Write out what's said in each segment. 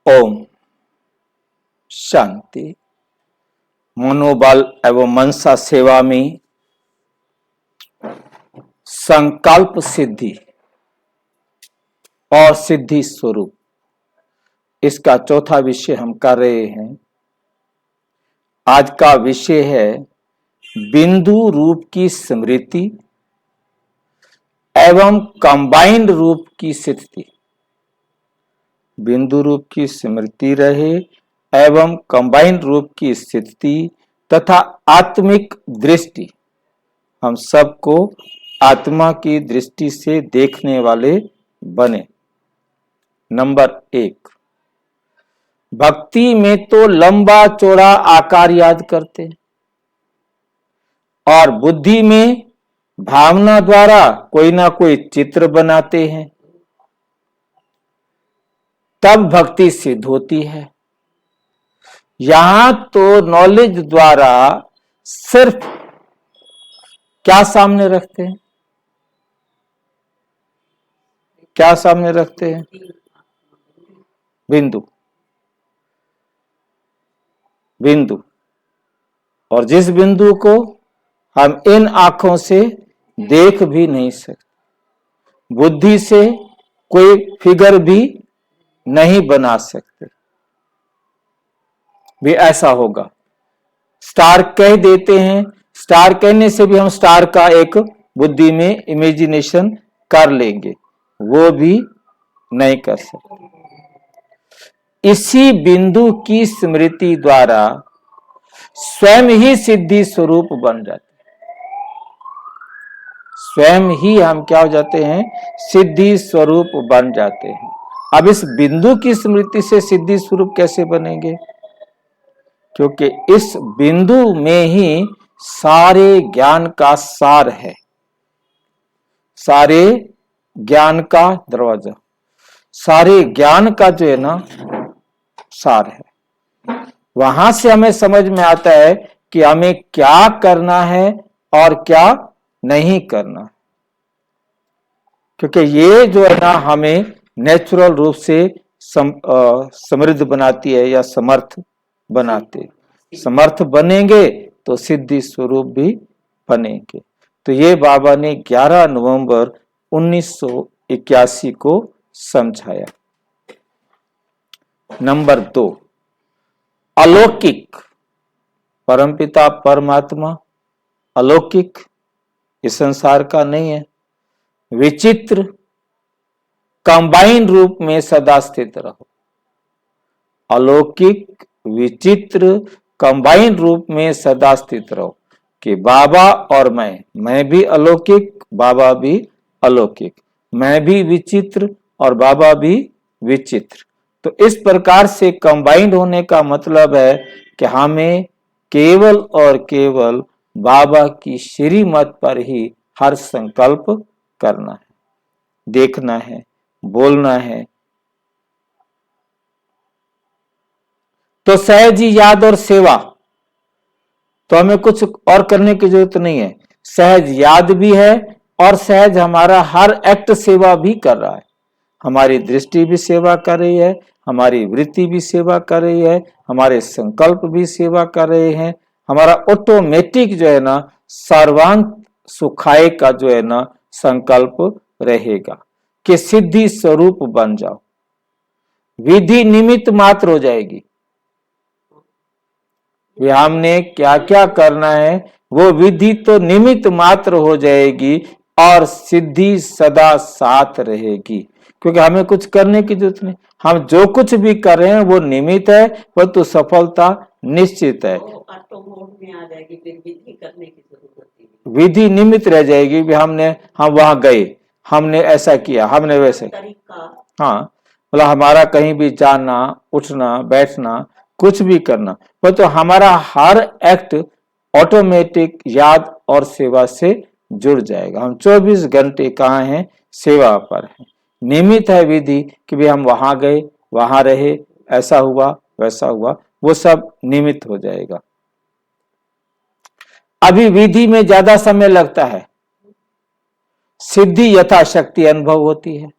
ओम शांति। मनोबल एवं मनसा सेवा में संकल्प सिद्धि और सिद्धि स्वरूप, इसका चौथा विषय हम कर रहे हैं। आज का विषय है बिंदु रूप की स्मृति एवं कंबाइंड रूप की स्थिति। बिंदु रूप की स्मृति रहे एवं कंबाइंड रूप की स्थिति तथा आत्मिक दृष्टि। हम सबको आत्मा की दृष्टि से देखने वाले बने। नंबर 1, भक्ति में तो लंबा चौड़ा आकार याद करते हैं और बुद्धि में भावना द्वारा कोई ना कोई चित्र बनाते हैं, तब भक्ति सिद्ध होती है। यहां तो नॉलेज द्वारा सिर्फ क्या सामने रखते हैं? क्या सामने रखते हैं? बिंदु। बिंदु, और जिस बिंदु को हम इन आंखों से देख भी नहीं सकते, बुद्धि से कोई फिगर भी नहीं बना सकते, भी ऐसा होगा। स्टार कह देते हैं, स्टार कहने से भी हम स्टार का एक बुद्धि में इमेजिनेशन कर लेंगे, वो भी नहीं कर सकते। इसी बिंदु की स्मृति द्वारा स्वयं ही सिद्धि स्वरूप बन जाते हैं। स्वयं ही हम क्या हो जाते हैं? सिद्धि स्वरूप बन जाते हैं। अब इस बिंदु की स्मृति से सिद्धि स्वरूप कैसे बनेंगे? क्योंकि इस बिंदु में ही सारे ज्ञान का सार है, सारे ज्ञान का दरवाजा, सारे ज्ञान का जो है ना सार है। वहां से हमें समझ में आता है कि हमें क्या करना है और क्या नहीं करना, क्योंकि ये जो है ना हमें नेचुरल रूप से समृद्ध बनाती है या समर्थ बनाते। समर्थ बनेंगे तो सिद्धि स्वरूप भी बनेंगे। तो ये बाबा ने 11 नवंबर 1981 को समझाया। नंबर 2, अलौकिक। परमपिता परमात्मा अलौकिक, इस संसार का नहीं है। विचित्र, कंबाइन रूप में सदा स्थित रहो। अलौकिक, विचित्र, कंबाइन रूप में सदा स्थित रहो कि बाबा और मैं भी अलौकिक, बाबा भी अलौकिक, मैं भी विचित्र और बाबा भी विचित्र। तो इस प्रकार से कंबाइंड होने का मतलब है कि हमें केवल और केवल बाबा की श्रीमत पर ही हर संकल्प करना है, देखना है, बोलना है। तो सहज ही याद और सेवा, तो हमें कुछ और करने की जरूरत नहीं है। सहज याद भी है और सहज हमारा हर एक्ट सेवा भी कर रहा है। हमारी दृष्टि भी सेवा कर रही है, हमारी वृत्ति भी सेवा कर रही है, हमारे संकल्प भी सेवा कर रहे हैं। हमारा ऑटोमेटिक जो है ना सर्वांग सुखाय का जो है ना संकल्प रहेगा कि सिद्धि स्वरूप बन जाओ। विधि निमित्त मात्र हो जाएगी। हमने क्या क्या करना है वो विधि तो निमित्त मात्र हो जाएगी और सिद्धि सदा साथ रहेगी, क्योंकि हमें कुछ करने की जरूरत नहीं। हम जो कुछ भी कर रहे हैं वो निमित्त है, वो तो सफलता निश्चित है। में आ जाएगी, फिर विधि करने की जरूरत है। विधि निमित्त रह जाएगी भी हम वहां गए, हमने ऐसा किया, हमने वैसे। हाँ, मतलब हमारा कहीं भी जाना, उठना, बैठना, कुछ भी करना, वो तो हमारा हर एक्ट ऑटोमेटिक याद और सेवा से जुड़ जाएगा। हम 24 घंटे कहाँ हैं? सेवा पर हैं। निमित्त है विधि कि भी हम वहां गए, वहां रहे, ऐसा हुआ, वैसा हुआ, वो सब निमित्त हो जाएगा। अभी विधि में ज्यादा समय लगता है, सिद्धि यथाशक्ति अनुभव होती है।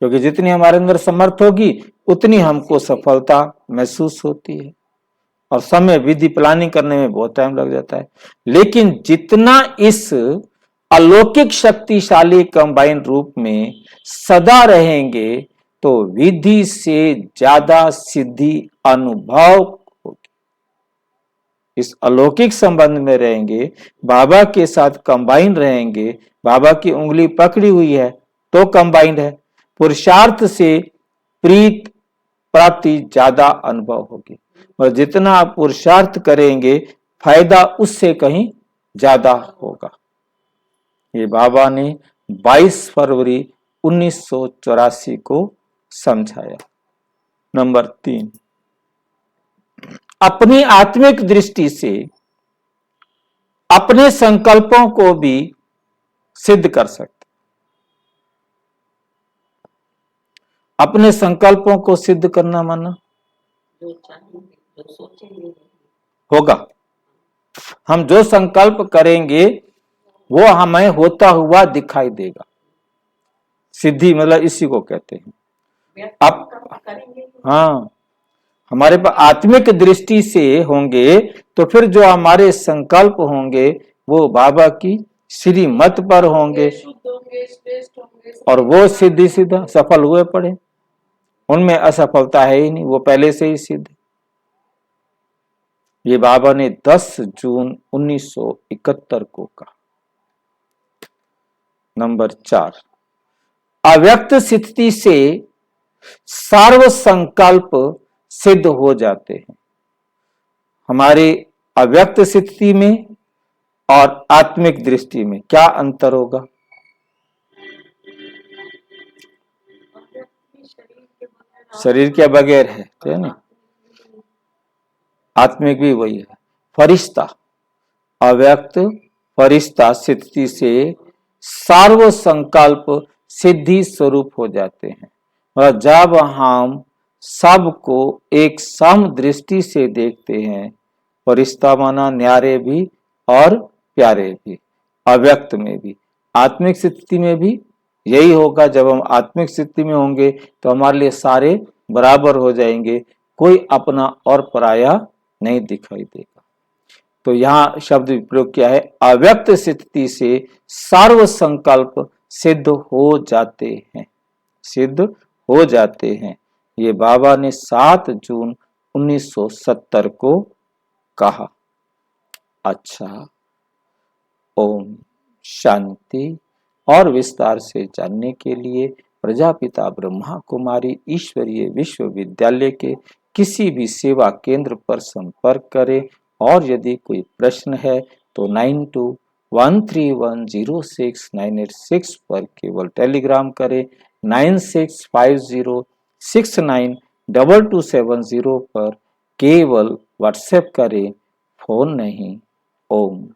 क्योंकि जितनी हमारे अंदर समर्थ होगी उतनी हमको सफलता महसूस होती है। और समय विधि प्लानिंग करने में बहुत टाइम लग जाता है। लेकिन जितना इस अलौकिक शक्तिशाली कंबाइन रूप में सदा रहेंगे तो विधि से ज्यादा सिद्धि अनुभव होगी। इस अलौकिक संबंध में रहेंगे, बाबा के साथ कंबाइन रहेंगे, बाबा की उंगली पकड़ी हुई है तो कंबाइंड है, पुरुषार्थ से प्रीत प्राप्ति ज्यादा अनुभव होगी। और जितना आप पुरुषार्थ करेंगे फायदा उससे कहीं ज्यादा होगा। ये बाबा ने 22 फरवरी 1984 को समझाया। नंबर 3, अपनी आत्मिक दृष्टि से अपने संकल्पों को भी सिद्ध कर सकते। अपने संकल्पों को सिद्ध करना माना जो सोचेंगे होगा। हम जो संकल्प करेंगे वो हमें होता हुआ दिखाई देगा। सिद्धि मतलब इसी को कहते हैं। अब हाँ, हमारे पास आत्मिक दृष्टि से होंगे तो फिर जो हमारे संकल्प होंगे वो बाबा की श्रीमत पर होंगे और वो सिद्धि सीधा सफल हुए पड़े। उनमें असफलता है ही नहीं, वो पहले से ही सिद्ध। ये बाबा ने 10 जून 1971 को कहा। नंबर 4, अव्यक्त स्थिति से सर्व संकल्प सिद्ध हो जाते हैं। हमारे अव्यक्त स्थिति में और आत्मिक दृष्टि में क्या अंतर होगा? शरीर के बगैर है ना, आत्मिक भी वही है। फरिश्ता, अव्यक्त फरिश्ता स्थिति से सर्व संकल्प सिद्धि स्वरूप हो जाते हैं। और जब हम सबको एक सम दृष्टि से देखते हैं, फरिश्ता माना न्यारे भी और प्यारे भी, अव्यक्त में भी, आत्मिक स्थिति में भी यही होगा। जब हम आत्मिक स्थिति में होंगे तो हमारे लिए सारे बराबर हो जाएंगे, कोई अपना और पराया नहीं दिखाई देगा। तो यहाँ शब्द प्रयोग किया है, अव्यक्त स्थिति से सर्व संकल्प सिद्ध हो जाते हैं, सिद्ध हो जाते हैं। ये बाबा ने 7 जून 1970 को कहा। अच्छा, ओम शांति। और विस्तार से जानने के लिए प्रजापिता ब्रह्मा कुमारी ईश्वरीय विश्वविद्यालय के किसी भी सेवा केंद्र पर संपर्क करें। और यदि कोई प्रश्न है तो 9213106986 पर केवल टेलीग्राम करें। 9650692270 पर केवल व्हाट्सएप करें, फोन नहीं। ओम